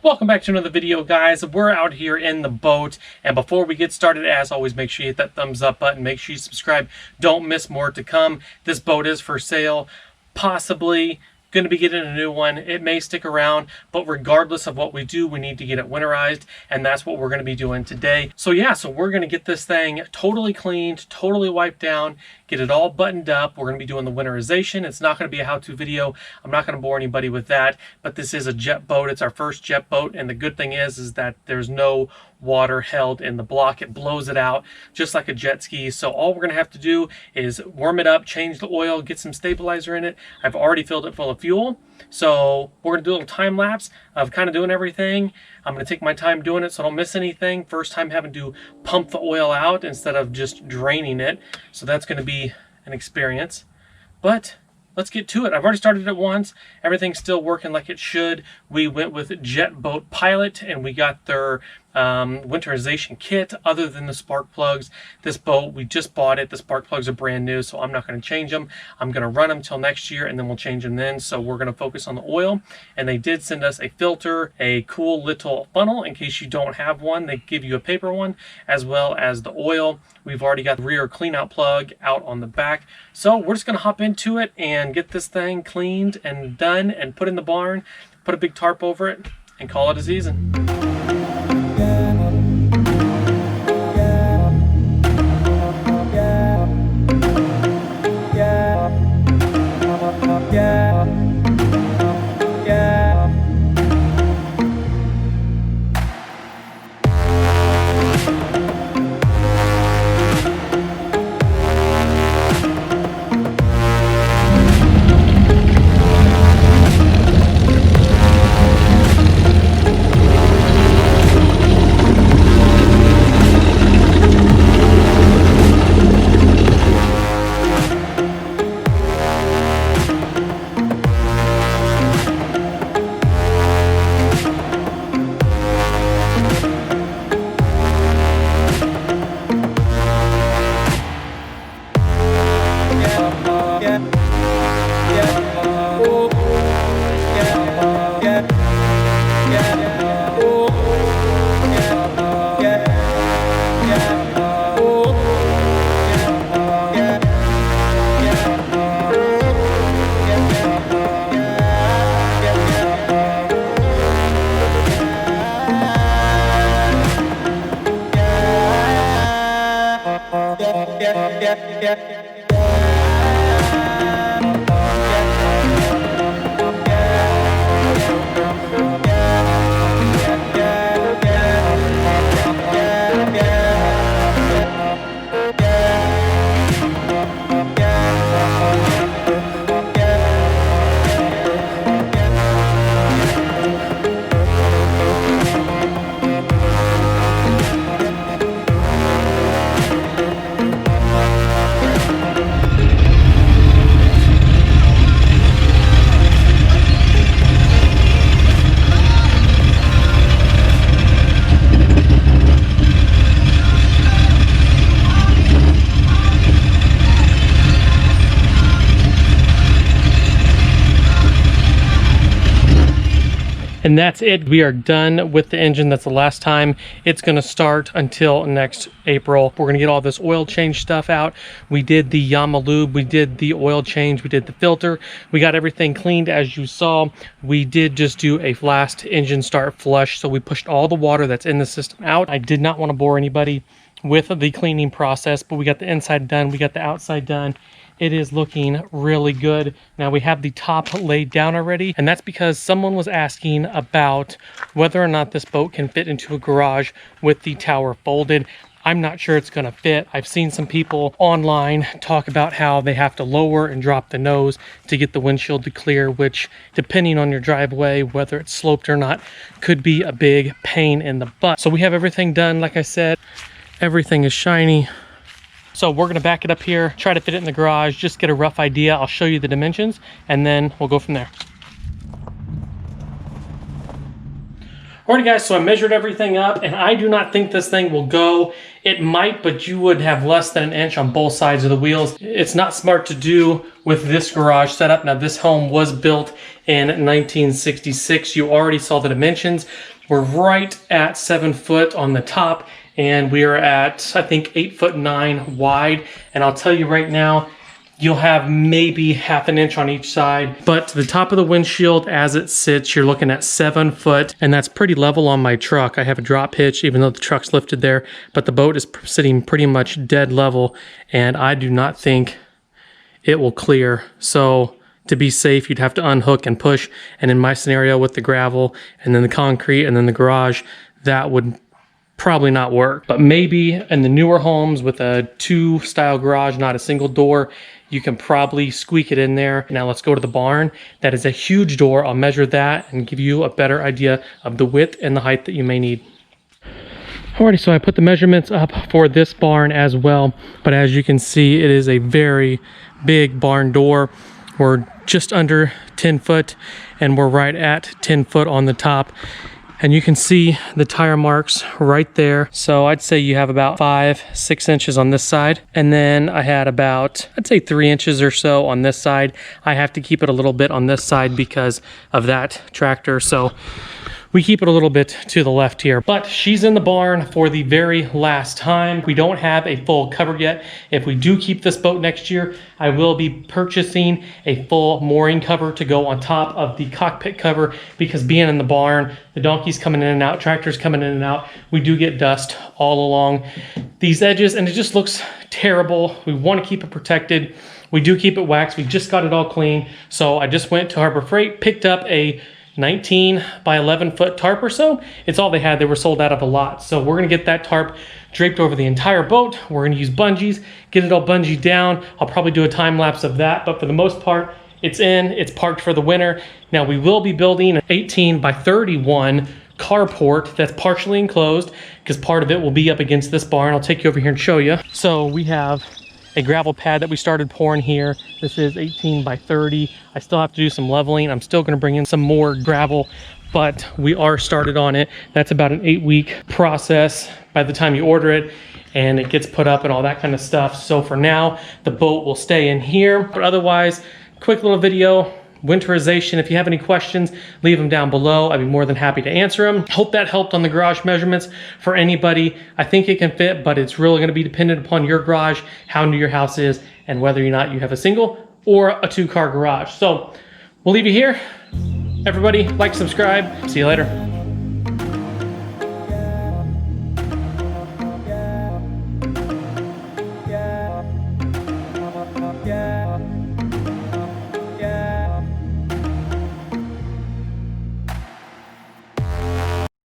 Welcome back to another video, guys. We're out here in the boat, and before we get started, as always, make sure you hit that thumbs up button. Make sure you subscribe. Don't miss more to come. This boat is for sale. Possibly going to be getting a new one. It may stick around, but regardless of what we do, we need to get it winterized, and that's what we're going to be doing today. So we're going to get this thing totally cleaned, totally wiped down, get it all buttoned up. We're going to be doing the winterization. It's not going to be a how-to video. I'm not going to bore anybody with that, but this is a jet boat. It's our first jet boat, and the good thing is that there's no water held in the block. It blows it out just like a jet ski. So all we're going to have to do is warm it up, change the oil, get some stabilizer in it. I've already filled it full of fuel. So we're going to do a little time lapse of kind of doing everything. I'm going to take my time doing it so I don't miss anything. First time having to pump the oil out instead of just draining it. So that's going to be an experience. But let's get to it. I've already started it once. Everything's still working like it should. We went with Jet Boat Pilot, and we got their winterization kit. Other than the spark plugs, this boat, we just bought it. The spark plugs are brand new, so I'm not going to change them. I'm going to run them till next year, and then we'll change them then. So we're going to focus on the oil. And they did send us a filter, a cool little funnel in case you don't have one. They give you a paper one, as well as the oil. We've already got the rear clean out plug out on the back. So we're just going to hop into it and get this thing cleaned and done and put in the barn, put a big tarp over it, and call it a season. And that's it. We are done with the engine. That's the last time it's going to start until next April. We're going to get all this oil change stuff out. We did the Yamaha lube. We did the oil change. We did the filter. We got everything cleaned as you saw. We did just do a last engine start flush. So we pushed all the water that's in the system out. I did not want to bore anybody with the cleaning process, but we got the inside done. We got the outside done. It is looking really good. Now we have the top laid down already, and that's because someone was asking about whether or not this boat can fit into a garage with the tower folded. I'm not sure it's gonna fit. I've seen some people online talk about how they have to lower and drop the nose to get the windshield to clear, which depending on your driveway, whether it's sloped or not, could be a big pain in the butt. So we have everything done. Like I said, everything is shiny. So we're gonna back it up here, try to fit it in the garage, just get a rough idea. I'll show you the dimensions and then we'll go from there. Alrighty guys, so I measured everything up and I do not think this thing will go. It might, but you would have less than an inch on both sides of the wheels. It's not smart to do with this garage setup. Now this home was built in 1966. You already saw the dimensions. We're right at 7 foot on the top and we are at, I think, 8'9" wide. And I'll tell you right now, you'll have maybe half an inch on each side, but to the top of the windshield as it sits, you're looking at 7 foot, and that's pretty level on my truck. I have a drop hitch, even though the truck's lifted there, but the boat is sitting pretty much dead level, and I do not think it will clear. So to be safe, you'd have to unhook and push, and in my scenario with the gravel, and then the concrete, and then the garage, that would probably not work. But maybe in the newer homes with a 2 style garage, not a single door, you can probably squeak it in there. Now let's go to the barn. That is a huge door. I'll measure that and give you a better idea of the width and the height that you may need. Alrighty, so I put the measurements up for this barn as well, but as you can see, it is a very big barn door. We're just under 10 foot and we're right at 10 foot on the top. And you can see the tire marks right there. So I'd say you have about 5-6 inches on this side. And then I had about, I'd say 3 inches or so on this side. I have to keep it a little bit on this side because of that tractor. So we keep it a little bit to the left here, but she's in the barn for the very last time. We don't have a full cover yet. If we do keep this boat next year, I will be purchasing a full mooring cover to go on top of the cockpit cover, because being in the barn, the donkey's coming in and out, tractors coming in and out, we do get dust all along these edges and it just looks terrible. We want to keep it protected. We do keep it waxed. We just got it all clean. So I just went to Harbor Freight, picked up a 19 by 11 foot tarp or so. It's all they had. They were sold out of a lot. So we're gonna get that tarp draped over the entire boat. We're gonna use bungees, get it all bungeed down. I'll probably do a time lapse of that, but for the most part, it's parked for the winter. Now we will be building an 18 by 31 carport that's partially enclosed, because part of it will be up against this barn. I'll take you over here and show you. So we have a gravel pad that we started pouring here. This is 18 by 30. I still have to do some leveling. I'm still going to bring in some more gravel, but we are started on it. That's about an 8-week process by the time you order it and it gets put up and all that kind of stuff. So for now, the boat will stay in here, but otherwise, quick little video. Winterization. If you have any questions, leave them down below. I'd be more than happy to answer them. Hope that helped on the garage measurements for anybody. I think it can fit, but it's really going to be dependent upon your garage, how new your house is, and whether or not you have a single or a 2-car garage. So we'll leave you here. Everybody, like, subscribe. See you later.